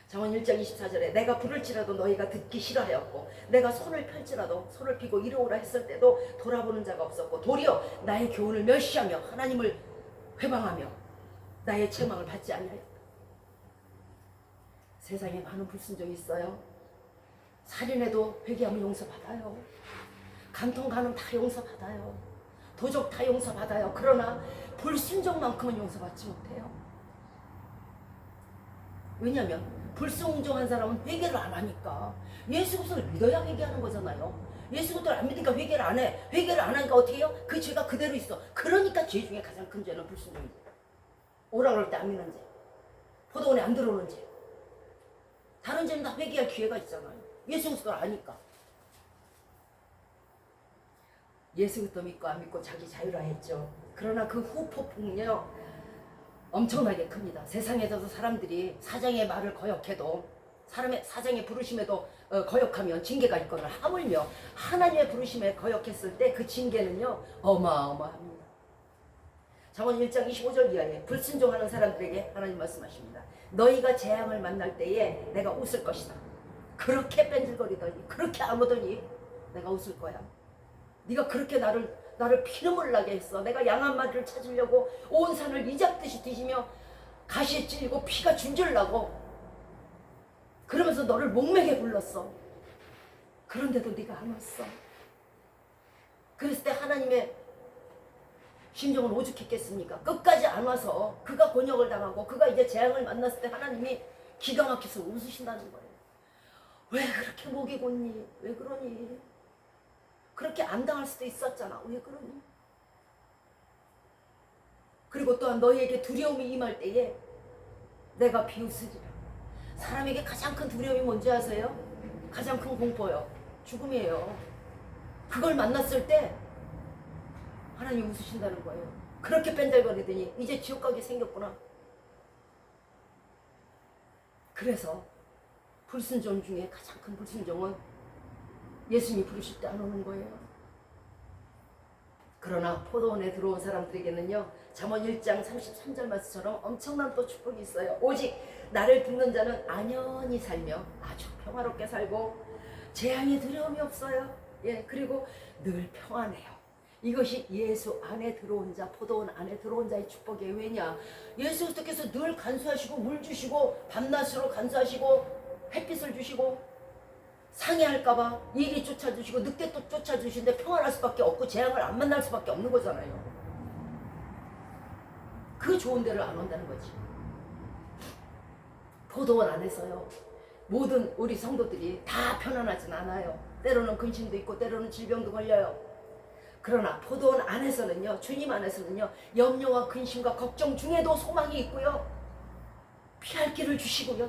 잠언 1장 24절에 내가 부를지라도 너희가 듣기 싫어하였고 내가 손을 펼지라도 손을 펴고 이리 오라 했을 때도 돌아보는 자가 없었고 도리어 나의 교훈을 멸시하며 하나님을 회방하며 나의 책망을 받지 아니하였다. 세상에 많은 불순종이 있어요. 살인해도 회개하면 용서받아요. 간통 간음 다 용서받아요. 도적 다 용서받아요. 그러나 불순종만큼은 용서받지 못해요. 왜냐하면 불순종한 사람은 회개를 안 하니까. 예수 그리스도를 믿어야 회개하는 거잖아요. 예수 그리스도를 안 믿으니까 회개를 안 해. 회개를 안 하니까 어떻게 해요? 그 죄가 그대로 있어. 그러니까 죄 중에 가장 큰 죄는 불순종이죠. 오라 그럴 때 안 믿는 죄, 포도원에 안 들어오는 죄. 다른 죄는 다 회개할 기회가 있잖아요. 예수 그리스도를 아니까. 예수 그리스도 믿고 안 믿고 자기 자유라 했죠. 그러나 그 후폭풍요 엄청나게 큽니다. 세상에서도 사람들이 사장의 말을 거역해도, 사람의 사장의 부르심에도 거역하면 징계가 있거늘 하물며 하나님의 부르심에 거역했을 때 그 징계는요 어마어마합니다. 잠언 1장 25절 이하에 불순종하는 사람들에게 하나님 말씀하십니다. 너희가 재앙을 만날 때에 내가 웃을 것이다. 그렇게 뺀질거리더니 그렇게 안 오더니 내가 웃을 거야. 네가 그렇게 나를 나를 피눈물 나게 했어. 내가 양 한 마리를 찾으려고 온 산을 이잡듯이 뒤지며 가시에 찔리고 피가 줄줄 나고 그러면서 너를 목매게 불렀어. 그런데도 네가 안 왔어. 그랬을 때 하나님의 심정은 오죽했겠습니까? 끝까지 안 와서 그가 곤욕을 당하고 그가 이제 재앙을 만났을 때 하나님이 기가 막혀서 웃으신다는 거예요. 왜 그렇게 목이 곧니? 왜 그러니? 그렇게 안 당할 수도 있었잖아. 왜 그러니? 그리고 또한 너희에게 두려움이 임할 때에 내가 비웃으리라. 사람에게 가장 큰 두려움이 뭔지 아세요? 가장 큰 공포요. 죽음이에요. 그걸 만났을 때 하나님 웃으신다는 거예요. 그렇게 뺀달거리더니 이제 지옥 가게 생겼구나. 그래서 불순종 중에 가장 큰 불순종은 예수님이 부르실 때 안 오는 거예요. 그러나 포도원에 들어온 사람들에게는요, 잠언 1장 33절 말씀처럼 엄청난 또 축복이 있어요. 오직 나를 듣는 자는 안연히 살며 아주 평화롭게 살고 재앙에 두려움이 없어요. 예, 그리고 늘 평안해요. 이것이 예수 안에 들어온 자, 포도원 안에 들어온 자의 축복이에요. 왜냐? 예수 그리스도께서 늘 간수하시고 물 주시고 밤낮으로 간수하시고 햇빛을 주시고 상해할까봐 일이 쫓아주시고 늑대 또 쫓아주시는데 평안할 수밖에 없고 재앙을 안 만날 수밖에 없는 거잖아요. 그 좋은 데를 안 온다는 거지. 포도원 안에서요, 모든 우리 성도들이 다 편안하진 않아요. 때로는 근심도 있고 때로는 질병도 걸려요. 그러나 포도원 안에서는요, 주님 안에서는요, 염려와 근심과 걱정 중에도 소망이 있고요, 피할 길을 주시고요,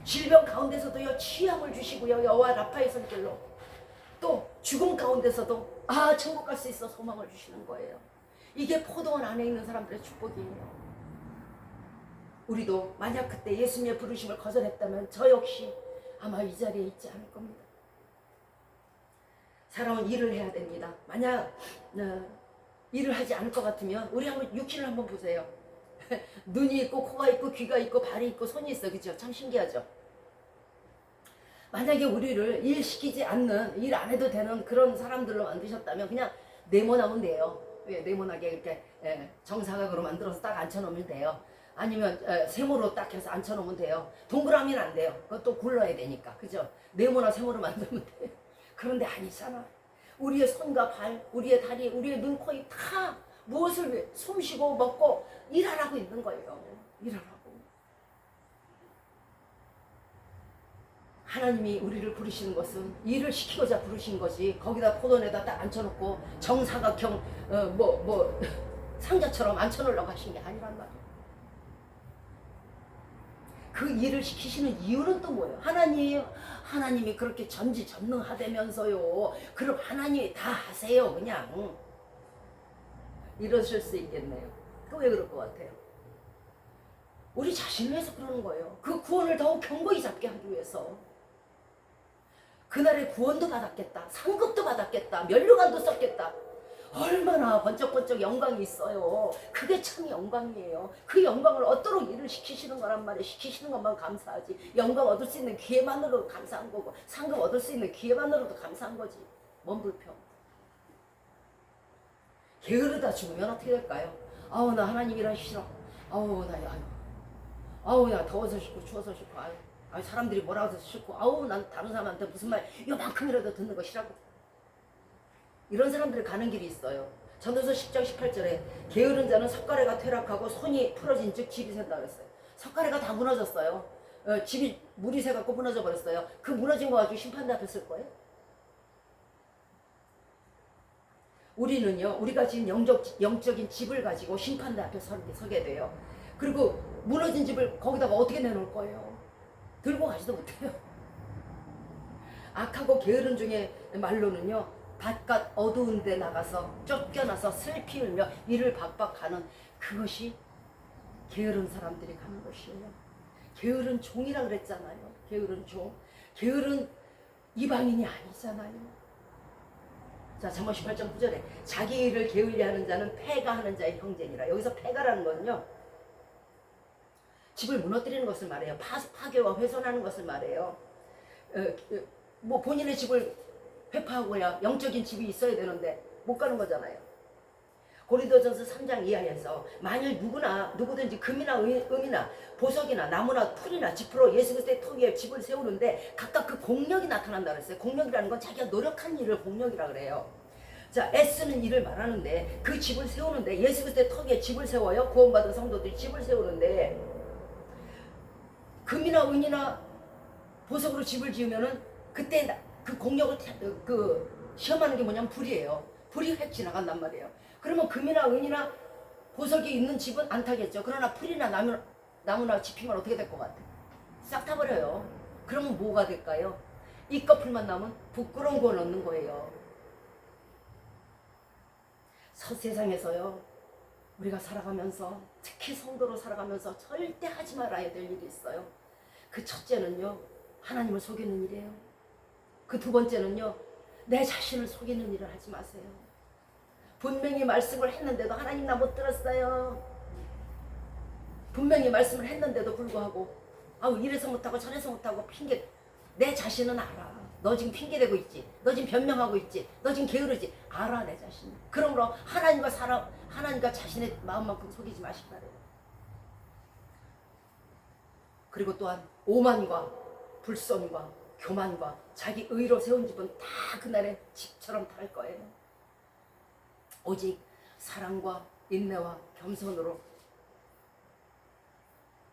질병 가운데서도요, 치유함을 주시고요, 여호와 라파의 손길로, 또 죽음 가운데서도 천국 갈 수 있어 소망을 주시는 거예요. 이게 포도원 안에 있는 사람들의 축복이에요. 우리도 만약 그때 예수님의 부르심을 거절했다면 저 역시 아마 이 자리에 있지 않을 겁니다. 살아온 일을 해야 됩니다. 만약 일을 하지 않을 것 같으면 우리 한번 육신을 한번 보세요. 눈이 있고 코가 있고 귀가 있고 발이 있고 손이 있어. 그죠? 참 신기하죠? 만약에 우리를 일 시키지 않는, 일 안 해도 되는 그런 사람들로 만드셨다면 그냥 네모나면 돼요. 네모나게 이렇게 정사각으로 만들어서 딱 앉혀놓으면 돼요. 아니면 세모로 딱 해서 앉혀놓으면 돼요. 동그라미는 안 돼요. 그것도 굴러야 되니까. 그죠? 네모나 세모로 만들면 돼요. 그런데 아니잖아. 우리의 손과 발, 우리의 다리, 우리의 눈, 코, 입 다 무엇을 위해 숨쉬고 먹고 일하라고 있는 거예요. 일하라고. 하나님이 우리를 부르시는 것은 일을 시키고자 부르신 거지, 거기다 포도원에다 딱 앉혀놓고 정사각형 상자처럼 앉혀놓으려고 하신 게 아니란 말이에요. 그 일을 시키시는 이유는 또 뭐예요? 하나님이 그렇게 전지전능하다면서요. 그럼 하나님이 다 하세요, 그냥. 이러실 수 있겠네요. 그 왜 그럴 것 같아요? 우리 자신을 위해서 그러는 거예요. 그 구원을 더욱 견고히 잡게 하기 위해서. 그날의 구원도 받았겠다, 상급도 받았겠다, 면류관도 썼겠다. 얼마나 번쩍번쩍 영광이 있어요. 그게 참 영광이에요. 그 영광을 얻도록 일을 시키시는 거란 말이에요. 시키시는 것만 감사하지. 영광 얻을 수 있는 기회만으로도 감사한 거고, 상급 얻을 수 있는 기회만으로도 감사한 거지. 뭔 불평. 게으르다 죽으면 어떻게 될까요? 나 하나님 일하기 싫어. 나 더워서 싫고 추워서 싫고, 사람들이 뭐라고 해서 싫고, 난 다른 사람한테 무슨 말 요만큼이라도 듣는 거 싫어하고. 이런 사람들이 가는 길이 있어요. 전도서 10장 18절에 게으른 자는 석가래가 퇴락하고 손이 풀어진 즉 집이 샌다 그랬어요. 석가래가 다 무너졌어요. 집이 물이 새갖고 무너져 버렸어요. 그 무너진 거 가지고 심판대 앞에 쓸 거예요. 우리는요, 우리가 지금 영적인 집을 가지고 심판대 앞에 서게 돼요. 그리고 무너진 집을 거기다가 어떻게 내놓을 거예요? 들고 가지도 못해요. 악하고 게으른 중에 말로는요, 바깥 어두운 데 나가서 쫓겨나서 슬피 울며 이를 박박하는, 그것이 게으른 사람들이 가는 것이에요. 게으른 종이라 그랬잖아요. 게으른 종. 게으른 이방인이 아니잖아요. 자, 잠언 18장 9절에 자기 일을 게을리하는 자는 패가하는 자의 형제니라. 여기서 패가라는 거는요, 집을 무너뜨리는 것을 말해요. 파괴와 훼손하는 것을 말해요. 본인의 집을 회파하고야 영적인 집이 있어야 되는데 못 가는 거잖아요. 고린도전서 3장 이하에서 만일 누구든지 금이나 은이나 보석이나 나무나 풀이나 지프로 예수 그리스도의 터 위에 집을 세우는데 각각 그 공력이 나타난다 그랬어요. 공력이라는 건 자기가 노력한 일을 공력이라 그래요. 자, 애쓰는 일을 말하는데 그 집을 세우는데 예수 그리스도의 터 위에 집을 세워요. 구원받은 성도들이 집을 세우는데 금이나 은이나 보석으로 집을 지으면은 그때 그 공력을 시험하는 게 뭐냐면 불이에요. 불이 획 지나간단 말이에요. 그러면 금이나 은이나 보석이 있는 집은 안 타겠죠. 그러나 풀이나 나무나 지피면 어떻게 될 것 같아요? 싹 타버려요. 그러면 뭐가 될까요? 이 커플만 남은 부끄러운 걸 얻는 거예요. 세상에서요, 우리가 살아가면서, 특히 성도로 살아가면서 절대 하지 말아야 될 일이 있어요. 그 첫째는요, 하나님을 속이는 일이에요. 그 두 번째는요, 내 자신을 속이는 일을 하지 마세요. 분명히 말씀을 했는데도 하나님 나 못 들었어요. 분명히 말씀을 했는데도 불구하고 이래서 못하고 저래서 못하고 핑계. 내 자신은 알아. 너 지금 핑계대고 있지. 너 지금 변명하고 있지. 너 지금 게으르지. 알아 내 자신. 그러므로 하나님과 자신의 마음만큼 속이지 마시기 바래요. 그리고 또한 오만과 불선과 교만과 자기 의로 세운 집은 다 그날의 집처럼 탈 거예요. 오직 사랑과 인내와 겸손으로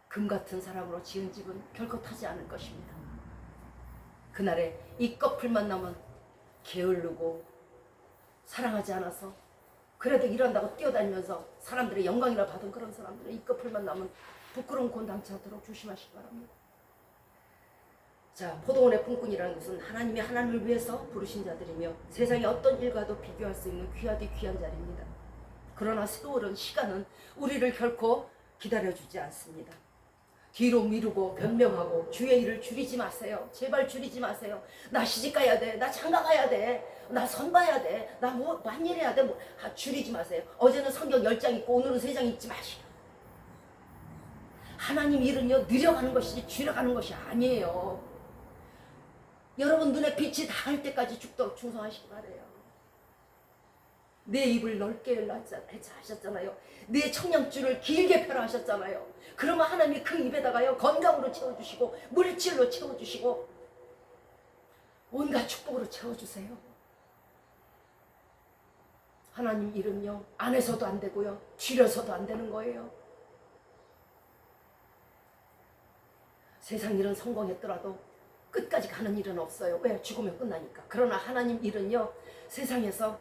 금 같은 사람으로 지은 집은 결코 타지 않을 것입니다. 그날에 이 커플만 남은 게으르고 사랑하지 않아서 그래도 일한다고 뛰어다니면서 사람들의 영광이라 받은 그런 사람들은 이 커플만 남은 부끄러운 곤 당치 않도록 조심하시기 바랍니다. 자, 포도원의 품꾼이라는 것은 하나님이 하나님을 위해서 부르신 자들이며 세상의 어떤 일과도 비교할 수 있는 귀하디 귀한 자리입니다. 그러나 세월은 시간은 우리를 결코 기다려주지 않습니다. 뒤로 미루고 변명하고 주의 일을 줄이지 마세요. 제발 줄이지 마세요. 나 시집가야 돼. 나 장가가야 돼. 나 선봐야 돼. 나 만일해야 돼. 줄이지 마세요. 어제는 성경 10장 읽고 오늘은 3장 읽지 마시오. 하나님 일은요, 느려가는 것이지 줄여가는 것이 아니에요. 여러분 눈에 빛이 닿을 때까지 죽도록 충성하시기 바래요. 내 입을 넓게 열라 하셨잖아요. 내 청량줄을 길게 펴라 하셨잖아요. 그러면 하나님이 그 입에다가요 건강으로 채워주시고 물질로 채워주시고 온갖 축복으로 채워주세요. 하나님 일은요 안에서도 안 되고요 줄여서도 안 되는 거예요. 세상 일은 성공했더라도 끝까지 가는 일은 없어요. 왜? 죽으면 끝나니까. 그러나 하나님 일은요 세상에서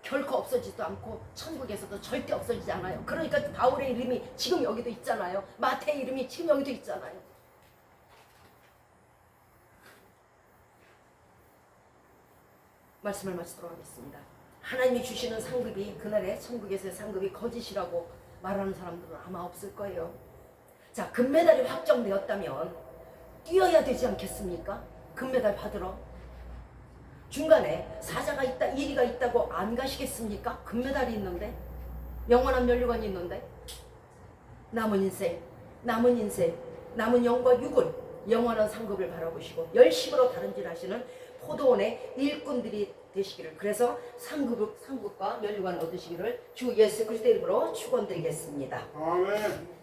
결코 없어지지도 않고 천국에서도 절대 없어지지 않아요. 그러니까 바울의 이름이 지금 여기도 있잖아요. 마태의 이름이 지금 여기도 있잖아요. 말씀을 마치도록 하겠습니다. 하나님이 주시는 상급이 그날의 천국에서의 상급이 거짓이라고 말하는 사람들은 아마 없을 거예요. 자, 금메달이 확정되었다면 뛰어야 되지 않겠습니까? 금메달 받으러. 중간에 사자가 있다, 이리가 있다고 안 가시겠습니까? 금메달이 있는데, 영원한 면류관이 있는데, 남은 인생, 남은 영과 육은 영원한 상급을 바라보시고 열심으로 다른 질 하시는 포도원의 일꾼들이 되시기를, 그래서 상급과 면류관 얻으시기를 주 예수 그리스도의 이름으로 축원드리겠습니다. 아멘.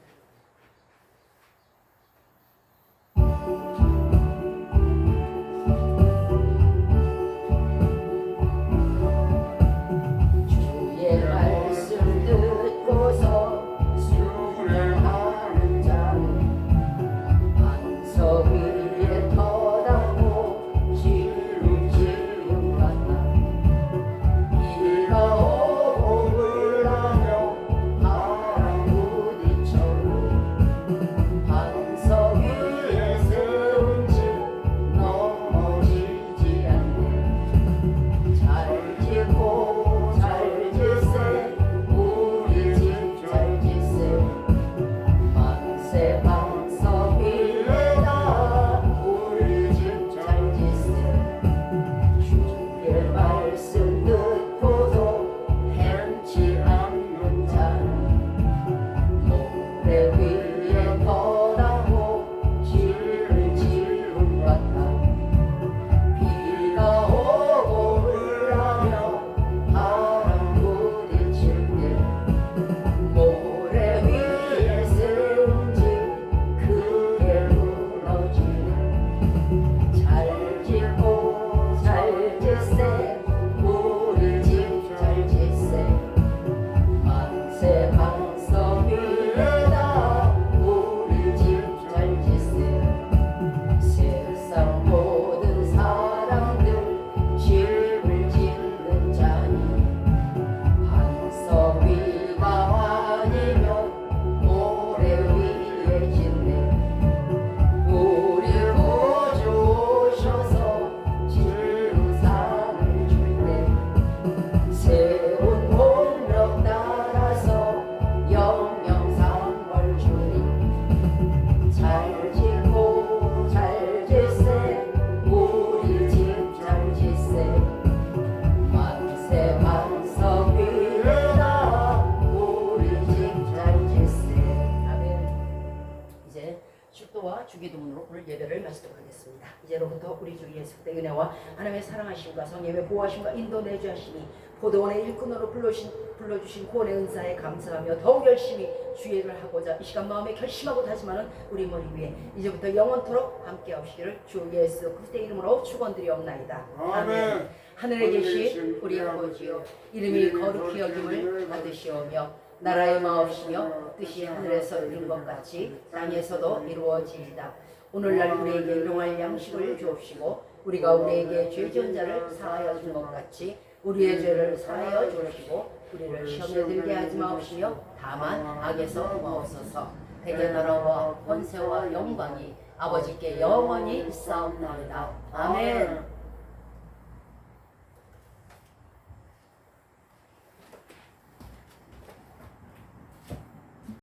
오늘 예배를 마치도록 하겠습니다. 이제로부터 우리 주 예수 그리스도의 은혜와 하나님의 사랑하심과 성령의 보호하심과 인도 내주하심이 포도원의 일꾼으로 불러주신 구원의 은사에 감사하며 더욱 열심히 주의를 하고자 이 시간 마음에 결심하고 다짐하는 우리 머리 위에 이제부터 영원토록 함께 하시기를 주 예수 그리스도의 이름으로 축원드리옵나이다. 아멘. 하늘에 계신 우리 아버지여, 이름이 거룩히 여김을 받으시오며 나라의 마옵시며 뜻이 하늘에서 이룬 것 같이 땅에서도 이루어지이다. 오늘날 우리에게 일용할 양식을 주옵시고 우리가 우리에게 죄 지은 자를 사하여 준 것 같이 우리의 죄를 사하여 주옵시고 우리를 시험에 들게 하지 마옵시며 다만 악에서 구하옵소서. 대개 나라와 권세와 영광이 아버지께 영원히 있사옵나이다. 아멘.